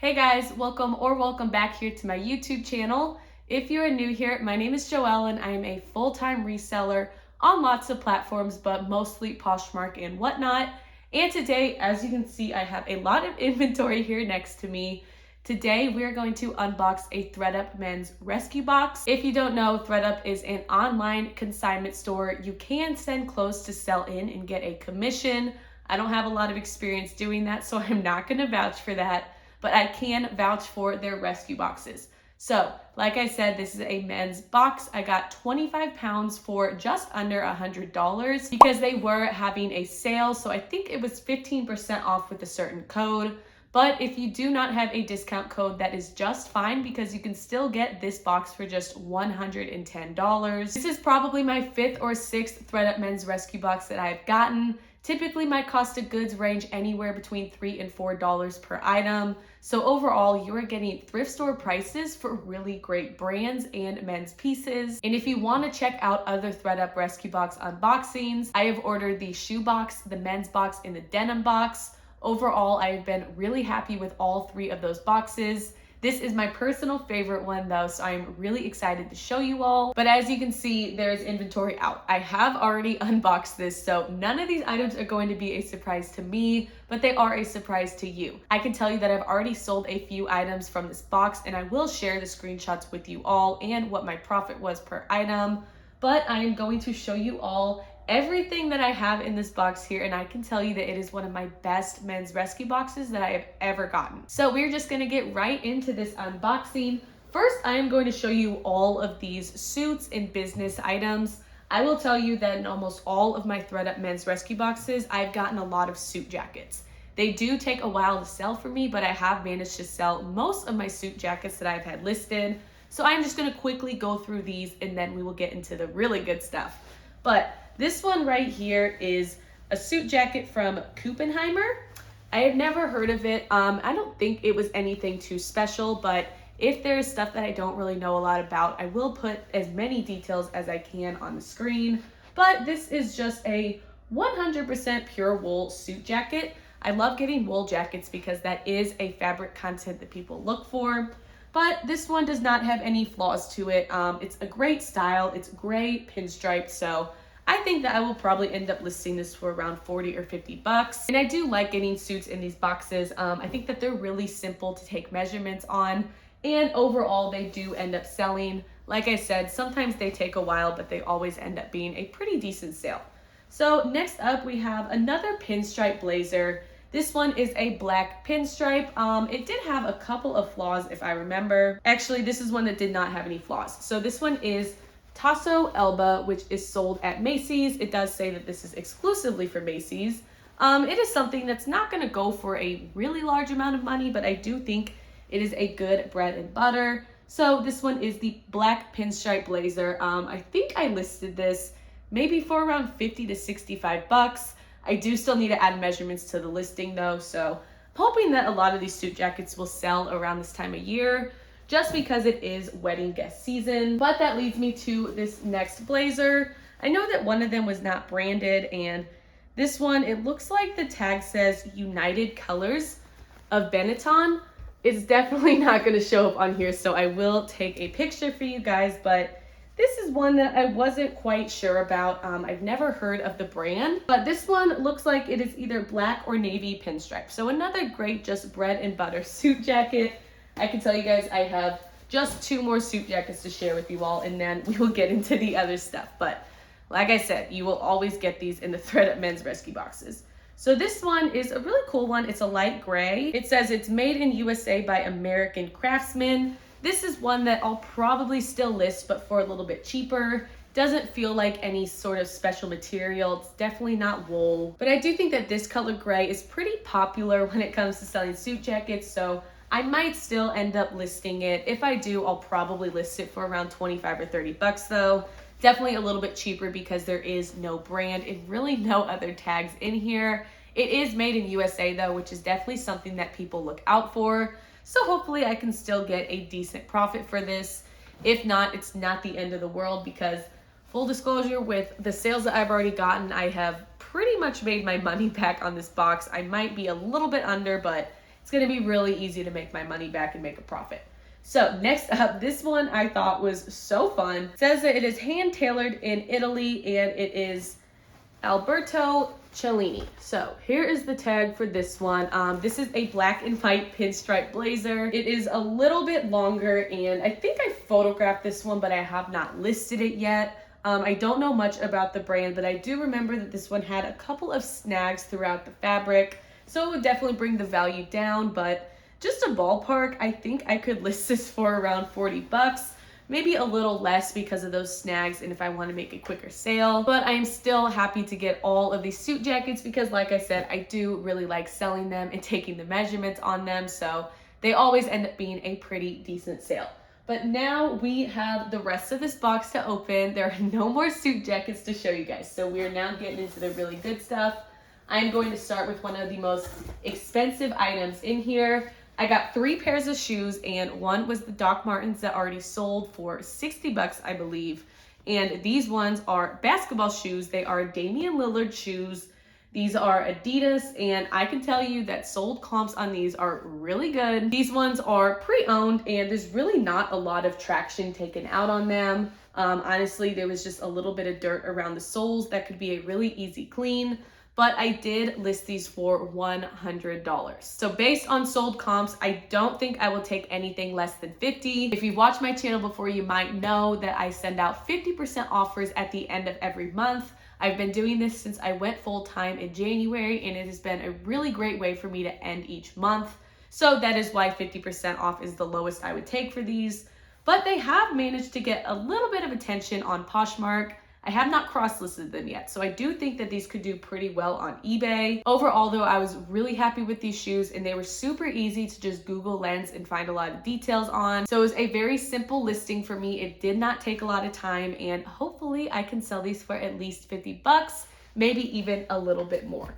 Hey guys, welcome back here to my YouTube channel. If you are new here, my name is Joelle and I am a full-time reseller on lots of platforms, but mostly Poshmark and whatnot. And today, as you can see, I have a lot of inventory here next to me. Today, we are going to unbox a ThredUp men's rescue box. If you don't know, ThredUp is an online consignment store. You can send clothes to sell in and get a commission. I don't have a lot of experience doing that, so I'm not going to vouch for that, but I can vouch for their rescue boxes. So, like I said, this is a men's box. I got 25 pounds for just under $100 because they were having a sale. So I think it was 15% off with a certain code. But if you do not have a discount code, that is just fine because you can still get this box for just $110. This is probably my fifth or sixth ThredUp men's rescue box that I've gotten. Typically, my cost of goods range anywhere between $3 and $4 per item. So overall, you are getting thrift store prices for really great brands and men's pieces. And if you want to check out other ThredUp rescue box unboxings, I have ordered the shoe box, the men's box, and the denim box. Overall, I have been really happy with all three of those boxes. This is my personal favorite one though, so I'm really excited to show you all. But as you can see, there's inventory out. I have already unboxed this, so none of these items are going to be a surprise to me, but they are a surprise to you. I can tell you that I've already sold a few items from this box, and I will share the screenshots with you all and what my profit was per item. But I am going to show you all everything that I have in this box here, and I can tell you that it is one of my best men's rescue boxes that I have ever gotten. So we're just gonna get right into this unboxing. First, I am going to show you all of these suits and business items. I will tell you that in almost all of my ThredUp men's rescue boxes, I've gotten a lot of suit jackets. They do take a while to sell for me, but I have managed to sell most of my suit jackets that I've had listed. So I'm just gonna quickly go through these and then we will get into the really good stuff. But this one right here is a suit jacket from Kuppenheimer. I have never heard of it. I don't think it was anything too special, but if there's stuff that I don't really know a lot about, I will put as many details as I can on the screen. But this is just a 100% pure wool suit jacket. I love getting wool jackets because that is a fabric content that people look for. But this one does not have any flaws to it. It's a great style. It's gray pinstriped, so I think that I will probably end up listing this for around 40 or 50 bucks. And I do like getting suits in these boxes. I think that they're really simple to take measurements on, and overall they do end up selling. Like I said, sometimes they take a while, but they always end up being a pretty decent sale. So next up we have another pinstripe blazer. This one is a black pinstripe. It did have a couple of flaws if I remember. Actually, this is one that did not have any flaws. So this one is Tasso Elba, which is sold at Macy's. It does say that this is exclusively for Macy's. It is something that's not going to go for a really large amount of money, but I do think it is a good bread and butter. So this one is the black pinstripe blazer. I think I listed this maybe for around 50 to 65 bucks. I do still need to add measurements to the listing though, so I'm hoping that a lot of these suit jackets will sell around this time of year, just because it is wedding guest season. But that leads me to this next blazer. I know that one of them was not branded, and this one, it looks like the tag says United Colors of Benetton. It's definitely not gonna show up on here, so I will take a picture for you guys, but this is one that I wasn't quite sure about. I've never heard of the brand, but this one looks like it is either black or navy pinstripe. So another great just bread and butter suit jacket. I can tell you guys I have just 2 more suit jackets to share with you all, and then we will get into the other stuff. But like I said, you will always get these in the ThredUp men's rescue boxes. So this one is a really cool one. It's a light gray. It says it's made in USA by American craftsmen. This is one that I'll probably still list, but for a little bit cheaper. Doesn't feel like any sort of special material. It's definitely not wool. But I do think that this color gray is pretty popular when it comes to selling suit jackets, so I might still end up listing it. If I do, I'll probably list it for around 25 or 30 bucks though. Definitely a little bit cheaper because there is no brand and really no other tags in here. It is made in USA though, which is definitely something that people look out for. So hopefully I can still get a decent profit for this. If not, it's not the end of the world because, full disclosure, with the sales that I've already gotten, I have pretty much made my money back on this box. I might be a little bit under, but it's it's going to be really easy to make my money back and make a profit. So next up, this one I thought was so fun. It says that it is hand tailored in Italy and it is Alberto Cellini. So here is the tag for this one. This is a black and white pinstripe blazer. It is a little bit longer, and I think I photographed this one, but I have not listed it yet. I don't know much about the brand, but I do remember that this one had a couple of snags throughout the fabric, so it would definitely bring the value down, but just a ballpark, I think I could list this for around 40 bucks. Maybe a little less because of those snags and if I want to make a quicker sale. But I'm still happy to get all of these suit jackets because, like I said, I do really like selling them and taking the measurements on them. So they always end up being a pretty decent sale. But now we have the rest of this box to open. There are no more suit jackets to show you guys. So we're now getting into the really good stuff. I'm going to start with one of the most expensive items in here. I got 3 pairs of shoes, and one was the Doc Martens that already sold for 60 bucks, I believe. And these ones are basketball shoes. They are Damian Lillard shoes. These are Adidas, and I can tell you that sold comps on these are really good. These ones are pre-owned, and there's really not a lot of traction taken out on them. Honestly, there was just a little bit of dirt around the soles that could be a really easy clean. But I did list these for $100. So based on sold comps, I don't think I will take anything less than 50. If you've watched my channel before, you might know that I send out 50% offers at the end of every month. I've been doing this since I went full-time in January, and it has been a really great way for me to end each month. So that is why 50% off is the lowest I would take for these. But they have managed to get a little bit of attention on Poshmark. I have not cross-listed them yet, so I do think that these could do pretty well on eBay. Overall, though, I was really happy with these shoes, and they were super easy to just Google Lens and find a lot of details on. So it was a very simple listing for me. It did not take a lot of time, and hopefully I can sell these for at least 50 bucks, maybe even a little bit more.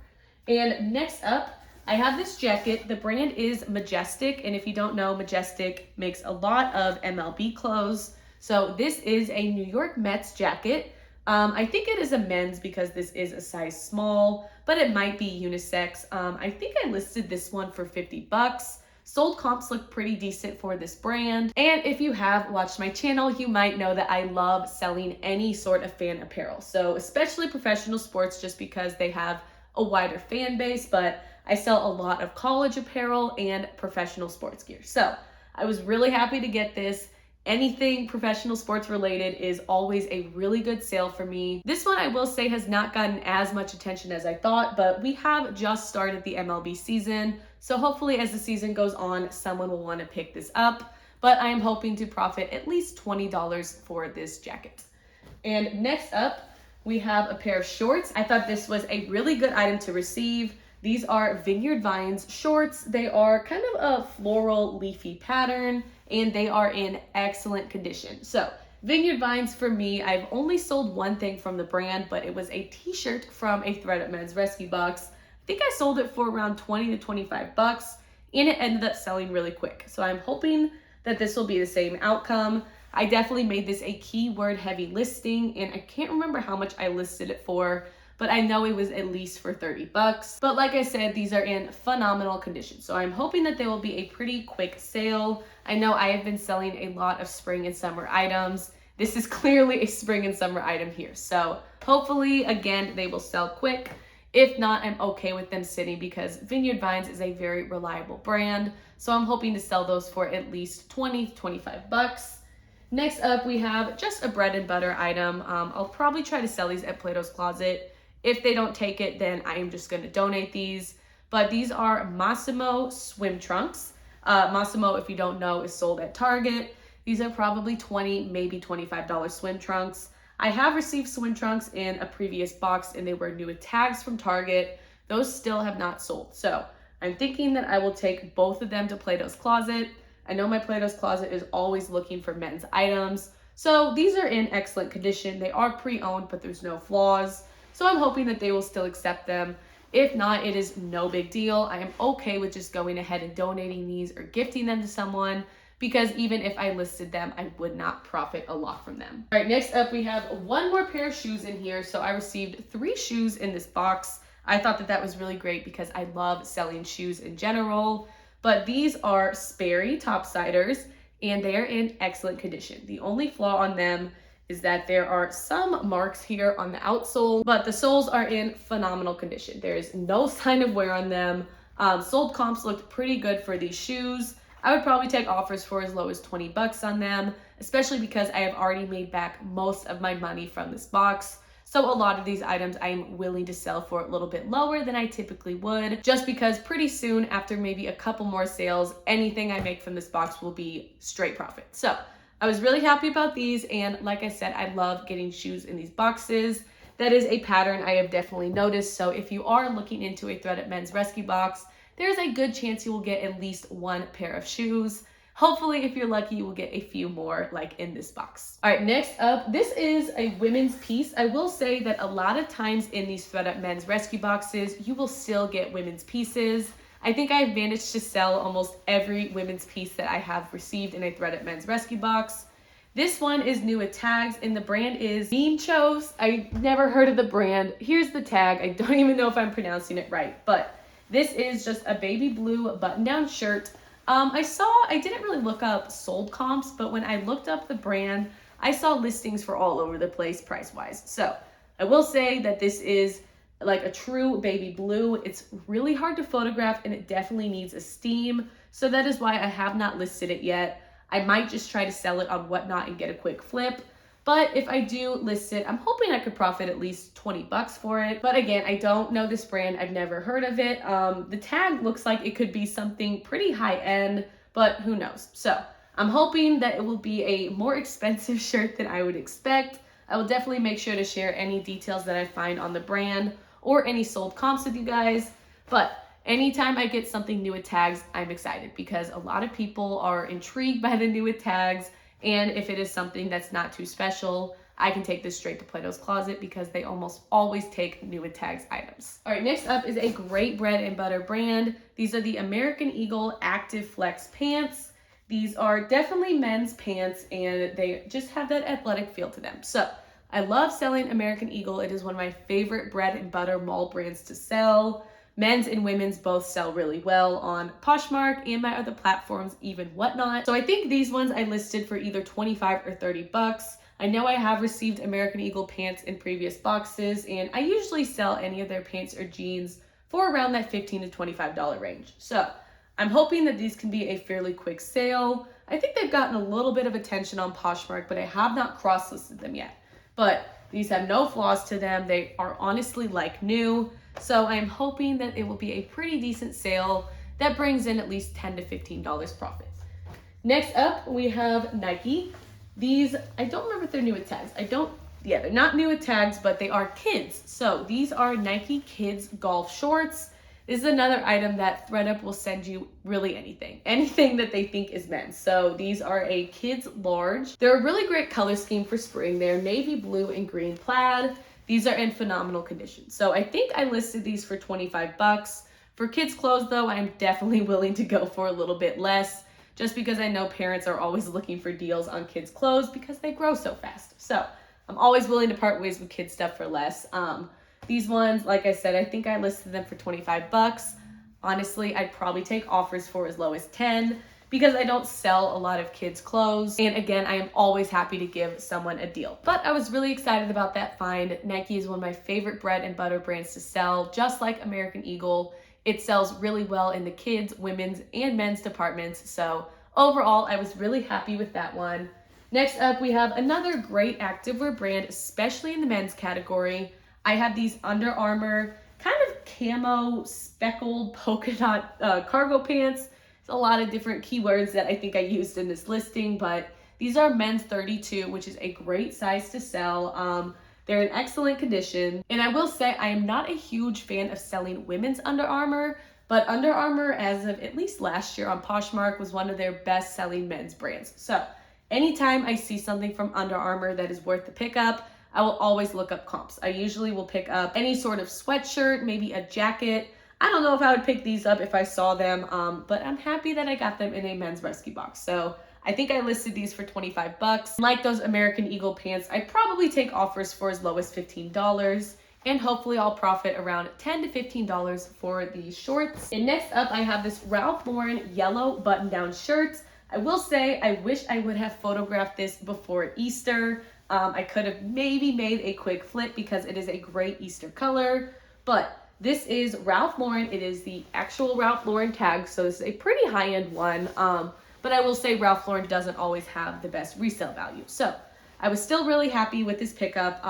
And next up, I have this jacket. The brand is Majestic, and if you don't know, Majestic makes a lot of MLB clothes. So this is a New York Mets jacket. I think it is a men's because this is a size small, but it might be unisex. I think I listed this one for 50 bucks. Sold comps look pretty decent for this brand. And if you have watched my channel, you might know that I love selling any sort of fan apparel. So especially professional sports, just because they have a wider fan base, but I sell a lot of college apparel and professional sports gear. So I was really happy to get this. Anything professional sports related is always a really good sale for me. This one I will say has not gotten as much attention as I thought, but we have just started the MLB season. So hopefully as the season goes on, someone will want to pick this up, but I am hoping to profit at least $20 for this jacket. And next up, we have a pair of shorts. I thought this was a really good item to receive. These are Vineyard Vines shorts. They are kind of a floral leafy pattern, and they are in excellent condition. So Vineyard Vines, for me, I've only sold one thing from the brand, but it was a t-shirt from a ThredUp men's rescue box. I think I sold it for around 20 to 25 bucks, and it ended up selling really quick. So I'm hoping that this will be the same outcome. I definitely made this a keyword heavy listing, and I can't remember how much I listed it for, but I know it was at least for 30 bucks. But like I said, these are in phenomenal condition. So I'm hoping that they will be a pretty quick sale. I know I have been selling a lot of spring and summer items. This is clearly a spring and summer item here. So hopefully, again, they will sell quick. If not, I'm okay with them sitting because Vineyard Vines is a very reliable brand. So I'm hoping to sell those for at least 20 to 25 bucks. Next up, we have just a bread and butter item. I'll probably try to sell these at Plato's Closet. If they don't take it, then I am just going to donate these. But these are Massimo swim trunks. Massimo, if you don't know, is sold at Target. These are probably $20, maybe $25 swim trunks. I have received swim trunks in a previous box, and they were new with tags from Target. Those still have not sold. So I'm thinking that I will take both of them to Plato's Closet. I know my Plato's Closet is always looking for men's items. So these are in excellent condition. They are pre-owned, but there's no flaws. So I'm hoping that they will still accept them. If not, it is no big deal. I am okay with just going ahead and donating these or gifting them to someone, because even if I listed them, I would not profit a lot from them. All right, next up, we have one more pair of shoes in here. So I received 3 shoes in this box. I thought that that was really great because I love selling shoes in general. but these are Sperry topsiders and they are in excellent condition. The only flaw on them is that there are some marks here on the outsole, but the soles are in phenomenal condition. There is no sign of wear on them. Sold comps looked pretty good for these shoes. I would probably take offers for as low as 20 bucks on them, especially because I have already made back most of my money from this box. So a lot of these items I'm willing to sell for a little bit lower than I typically would, just because pretty soon after maybe a couple more sales, anything I make from this box will be straight profit. So I was really happy about these, and like I said, I love getting shoes in these boxes. That is a pattern I have definitely noticed. So if you are looking into a ThredUp men's rescue box, there's a good chance you will get at least one pair of shoes. Hopefully, if you're lucky, you will get a few more like in this box. All right, next up, this is a women's piece. I will say that a lot of times in these ThredUp men's rescue boxes, you will still get women's pieces. I think I've managed to sell almost every women's piece that I have received in a ThredUp men's rescue box. This one is new with tags, and the brand is Meanchos. I never heard of the brand. Here's the tag. I don't even know if I'm pronouncing it right, but this is just a baby blue button-down shirt. I didn't really look up sold comps, but when I looked up the brand, I saw listings for all over the place price-wise. So I will say that this is like a true baby blue. It's really hard to photograph and it definitely needs a steam. So that is why I have not listed it yet. I might just try to sell it on Whatnot and get a quick flip. But if I do list it, I'm hoping I could profit at least 20 bucks for it. But again, I don't know this brand. I've never heard of it. The tag looks like it could be something pretty high end, but who knows? So I'm hoping that it will be a more expensive shirt than I would expect. I will definitely make sure to share any details that I find on the brand or any sold comps with you guys. But anytime I get something new with tags, I'm excited because a lot of people are intrigued by the new with tags. And if it is something that's not too special, I can take this straight to Plato's Closet because they almost always take new with tags items. All right, next up is a great bread and butter brand. These are the American Eagle Active Flex pants. These are definitely men's pants and they just have that athletic feel to them. So I love selling American Eagle. It is one of my favorite bread and butter mall brands to sell. Men's and women's both sell really well on Poshmark and my other platforms, even Whatnot. So I think these ones I listed for either 25 or 30 bucks. I know I have received American Eagle pants in previous boxes, and I usually sell any of their pants or jeans for around that $15 to $25 range. So I'm hoping that these can be a fairly quick sale. I think they've gotten a little bit of attention on Poshmark, but I have not cross-listed them yet. But these have no flaws to them. They are honestly like new. So I'm hoping that it will be a pretty decent sale that brings in at least $10 to $15 profit. Next up, we have Nike. These, I don't remember if they're new with tags. They're not new with tags, but they are kids. So these are Nike Kids Golf Shorts. This is another item that ThredUp will send you really anything that they think is men's. So these are a kids large. They're a really great color scheme for spring. They're navy blue and green plaid. These are in phenomenal condition. So I think I listed these for 25 bucks. For kids clothes though, I'm definitely willing to go for a little bit less just because I know parents are always looking for deals on kids clothes because they grow so fast. So I'm always willing to part ways with kids stuff for less. These ones, like I said, I think I listed them for 25 bucks. Honestly, I'd probably take offers for as low as 10 because I don't sell a lot of kids clothes. And again, I am always happy to give someone a deal. But I was really excited about that find. Nike is one of my favorite bread and butter brands to sell, just like American Eagle. It sells really well in the kids, women's, and men's departments. So overall, I was really happy with that one. Next up, we have another great activewear brand, especially in the men's category. I have these Under Armour kind of camo speckled polka dot cargo pants. There's a lot of different keywords that I think I used in this listing, but these are men's 32, which is a great size to sell. They're in excellent condition. And I will say I am not a huge fan of selling women's Under Armour, but Under Armour, as of at least last year on Poshmark, was one of their best selling men's brands. So anytime I see something from Under Armour that is worth the pickup, I will always look up comps. I usually will pick up any sort of sweatshirt, maybe a jacket. I don't know if I would pick these up if I saw them, but I'm happy that I got them in a men's rescue box. So I think I listed these for 25 bucks. Like those American Eagle pants, I'd probably take offers for as low as $15. and hopefully I'll profit around $10 to $15 for these shorts. And next up, I have this Ralph Lauren yellow button-down shirt. I will say I wish I would have photographed this before Easter. I could have maybe made a quick flip because it is a great Easter color, but this is Ralph Lauren. It is the actual Ralph Lauren tag, so this is a pretty high-end one. But I will say Ralph Lauren doesn't always have the best resale value. So I was still really happy with this pickup.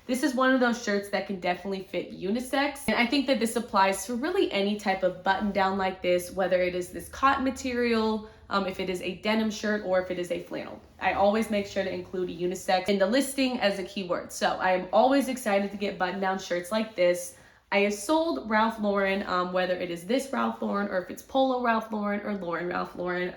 This is one of those shirts that can definitely fit unisex. And I think that this applies to really any type of button down like this, whether it is this cotton material, if it is a denim shirt, or if it is a flannel. I always make sure to include unisex in the listing as a keyword. So I am always excited to get button down shirts like this. I have sold Ralph Lauren, whether it is this Ralph Lauren or if it's Polo Ralph Lauren or Lauren Ralph Lauren.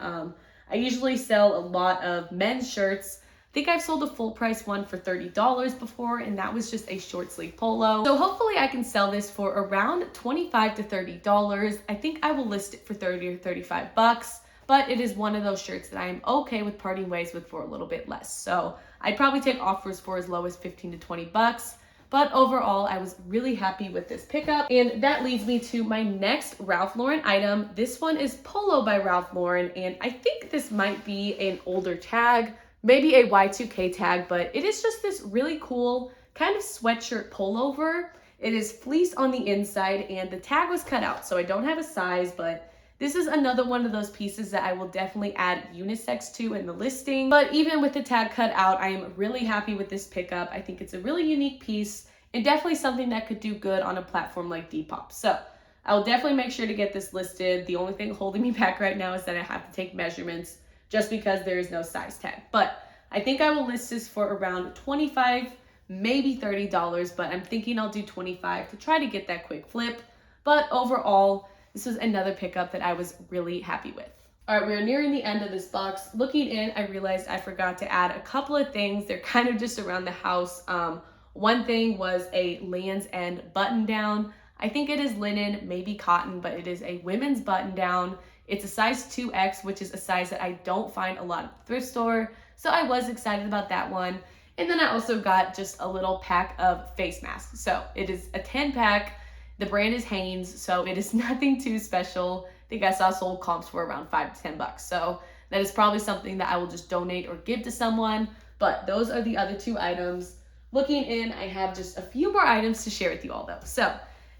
I usually sell a lot of men's shirts. I think I've sold a full price one for $30 before, and that was just a short sleeve polo. So hopefully I can sell this for around $25 to $30. I think I will list it for 30 or 35 bucks, but it is one of those shirts that I am okay with parting ways with for a little bit less. So I'd probably take offers for as low as 15 to 20 bucks. But overall, I was really happy with this pickup. And that leads me to my next Ralph Lauren item. This one is Polo by Ralph Lauren, and I think this might be an older tag, maybe a Y2K tag, but it is just this really cool kind of sweatshirt pullover. It is fleece on the inside, and the tag was cut out, so I don't have a size, but this is another one of those pieces that I will definitely add unisex to in the listing. But even with the tag cut out, I am really happy with this pickup. I think it's a really unique piece and definitely something that could do good on a platform like Depop. So I will definitely make sure to get this listed. The only thing holding me back right now is that I have to take measurements just because there is no size tag. But I think I will list this for around $25, maybe $30, but I'm thinking I'll do $25 to try to get that quick flip. But overall, this was another pickup that I was really happy with. All right, we are nearing the end of this box. Looking in, I realized I forgot to add a couple of things. They're kind of just around the house. One thing was a Lands' End button down. I think it is linen, maybe cotton, but it is a women's button down. It's a size 2X, which is a size that I don't find a lot at the thrift store. So I was excited about that one. And then I also got just a little pack of face masks. So it is a 10 pack. The brand is Hanes, so it is nothing too special. I think I saw sold comps for around $5 to $10. So that is probably something that I will just donate or give to someone. But those are the other two items. Looking in, I have just a few more items to share with you all though. So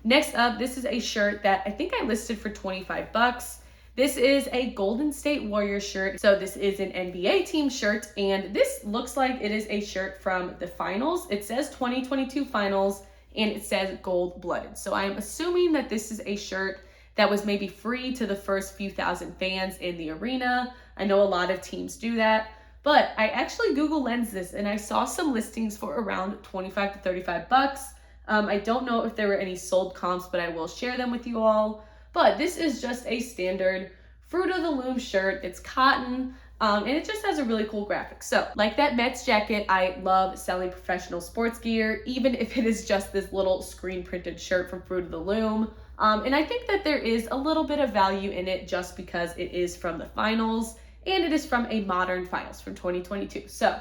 next up, this is a shirt that I think I listed for 25 bucks. This is a Golden State Warriors shirt. So this is an NBA team shirt, and this looks like it is a shirt from the finals. It says 2022 finals, and it says gold-blooded. So I'm assuming that this is a shirt that was maybe free to the first few thousand fans in the arena. I know a lot of teams do that, but I actually Google Lens this, and I saw some listings for around 25 to 35 bucks. I don't know if there were any sold comps, but I will share them with you all. But this is just a standard Fruit of the Loom shirt. It's cotton, and it just has a really cool graphic. So like that Mets jacket, I love selling professional sports gear, even if it is just this little screen printed shirt from Fruit of the Loom. And I think that there is a little bit of value in it just because it is from the finals, and it is from a modern finals from 2022. So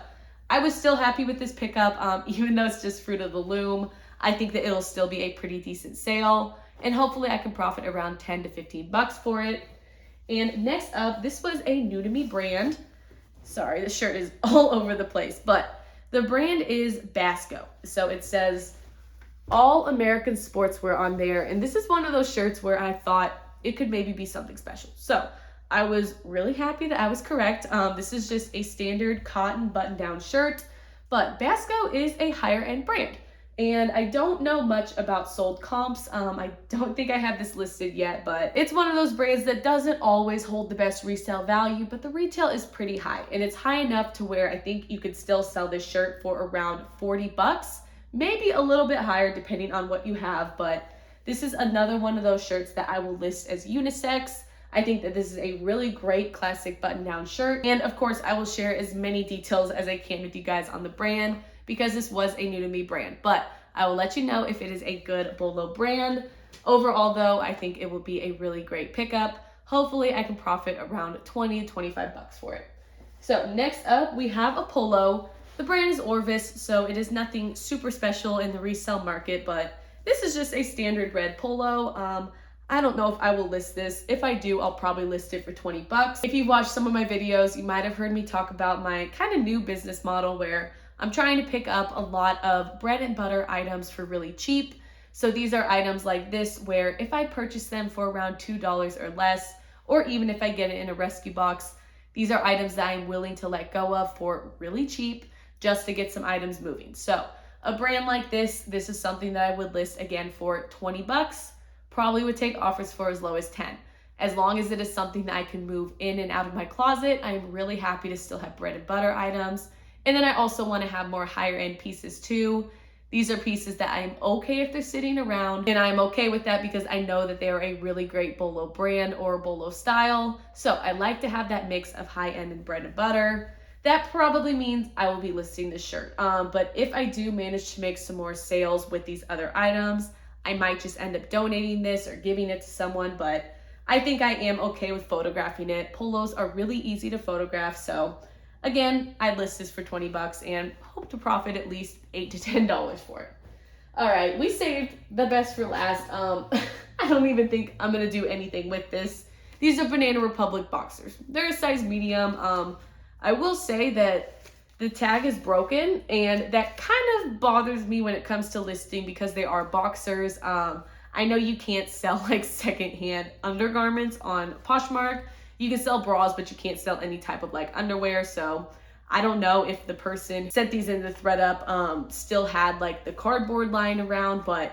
I was still happy with this pickup, even though it's just Fruit of the Loom. I think that it'll still be a pretty decent sale, and hopefully I can profit around 10 to 15 bucks for it. And next up, this was a new to me brand. Sorry, the shirt is all over the place, but the brand is Basco. So it says All American Sportswear on there, and this is one of those shirts where I thought it could maybe be something special. So I was really happy that I was correct. This is just a standard cotton button-down shirt, but Basco is a higher end brand. And I don't know much about sold comps. I don't think I have this listed yet, but it's one of those brands that doesn't always hold the best resale value, but the retail is pretty high. And it's high enough to where I think you could still sell this shirt for around 40 bucks, maybe a little bit higher depending on what you have. But this is another one of those shirts that I will list as unisex. I think that this is a really great classic button-down shirt. And of course, I will share as many details as I can with you guys on the brand, because this was a new to me brand, but I will let you know if it is a good Bolo brand. Overall though, I think it will be a really great pickup. Hopefully I can profit around 20 to 25 bucks for it. So next up, we have a polo. The brand is Orvis, so it is nothing super special in the resale market, but this is just a standard red polo. I don't know if I will list this. If I do, I'll probably list it for 20 bucks. If you've watched some of my videos, you might have heard me talk about my kind of new business model where I'm trying to pick up a lot of bread and butter items for really cheap. So these are items like this where if I purchase them for around $2 or less, or even if I get it in a rescue box, these are items that I'm willing to let go of for really cheap just to get some items moving. So a brand like this is something that I would list again for 20 bucks. Probably would take offers for as low as 10. As long as it is something that I can move in and out of my closet, I'm really happy to still have bread and butter items. And then I also want to have more higher end pieces too. These are pieces that I'm okay if they're sitting around, and I'm okay with that because I know that they are a really great bolo brand or bolo style. So I like to have that mix of high end and bread and butter. That probably means I will be listing this shirt. But if I do manage to make some more sales with these other items, I might just end up donating this or giving it to someone, but I think I am okay with photographing it. Polos are really easy to photograph, so again, I'd list this for 20 bucks and hope to profit at least $8 to $10 for it. All right, we saved the best for last. I don't even think I'm gonna do anything with this. These are Banana Republic boxers. They're a size medium. I will say that the tag is broken, and that kind of bothers me when it comes to listing because they are boxers. I know you can't sell like secondhand undergarments on Poshmark. You can sell bras, but you can't sell any type of like underwear. So I don't know if the person sent these into ThredUp still had like the cardboard lying around, but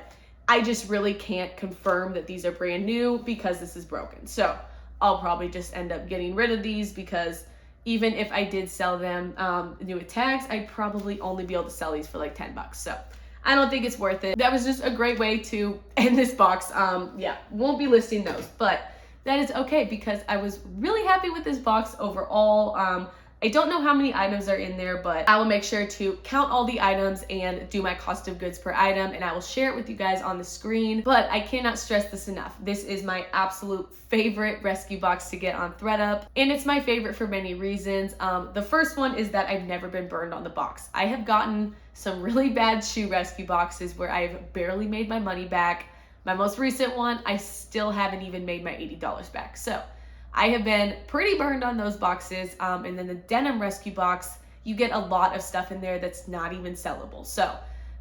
I just really can't confirm that these are brand new because this is broken. So I'll probably just end up getting rid of these because even if I did sell them new with tags, I'd probably only be able to sell these for like 10 bucks. So I don't think it's worth it. That was just a great way to end this box. Yeah, won't be listing those, but that is okay because I was really happy with this box overall. I don't know how many items are in there, but I will make sure to count all the items and do my cost of goods per item, and I will share it with you guys on the screen. But I cannot stress this enough. This is my absolute favorite rescue box to get on ThredUp, and it's my favorite for many reasons. The first one is that I've never been burned on the box. I have gotten some really bad shoe rescue boxes where I've barely made my money back. My most recent one, I still haven't even made my $80 back. So I have been pretty burned on those boxes. And then the denim rescue box, you get a lot of stuff in there that's not even sellable. So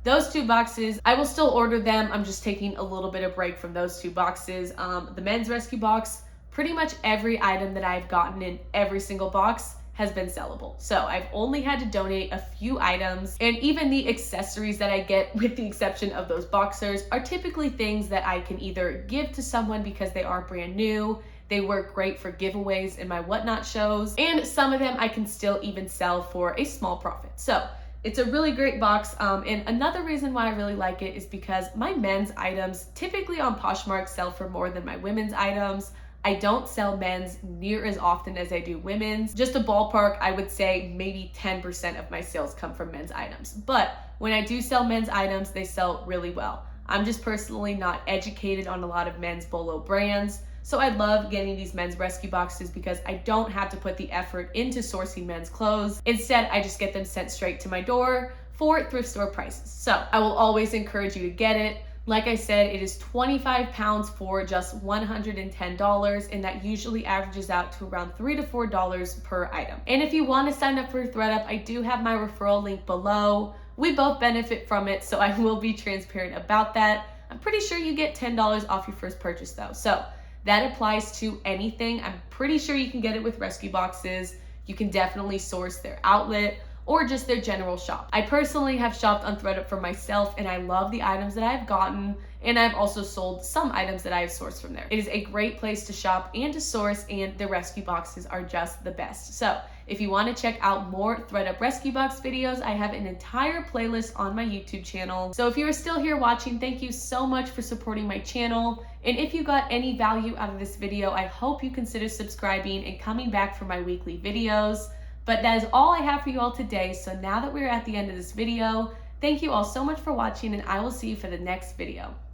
those two boxes, I will still order them. I'm just taking a little bit of break from those two boxes. The men's rescue box, pretty much every item that I've gotten in every single box has been sellable. So I've only had to donate a few items, and even the accessories that I get, with the exception of those boxers, are typically things that I can either give to someone because they are brand new. They work great for giveaways in my whatnot shows, and some of them I can still even sell for a small profit. So it's a really great box. And another reason why I really like it is because my men's items typically on Poshmark sell for more than my women's items. I don't sell men's near as often as I do women's. Just a ballpark, I would say maybe 10% of my sales come from men's items. But when I do sell men's items, they sell really well. I'm just personally not educated on a lot of men's bolo brands. So I love getting these men's rescue boxes because I don't have to put the effort into sourcing men's clothes. Instead, I just get them sent straight to my door for thrift store prices. So I will always encourage you to get it. Like I said, it is 25 pounds for just $110, and that usually averages out to around $3 to $4 per item. And if you want to sign up for ThredUp, I do have my referral link below. We both benefit from it, so I will be transparent about that. I'm pretty sure you get $10 off your first purchase though. So that applies to anything. I'm pretty sure you can get it with rescue boxes. You can definitely source their outlet or just their general shop. I personally have shopped on ThredUp for myself, and I love the items that I've gotten, and I've also sold some items that I have sourced from there. It is a great place to shop and to source, and the rescue boxes are just the best. So if you want to check out more ThredUp rescue box videos, I have an entire playlist on my YouTube channel. So if you are still here watching, thank you so much for supporting my channel. And if you got any value out of this video, I hope you consider subscribing and coming back for my weekly videos. But that is all I have for you all today. So now that we're at the end of this video, thank you all so much for watching, and I will see you for the next video.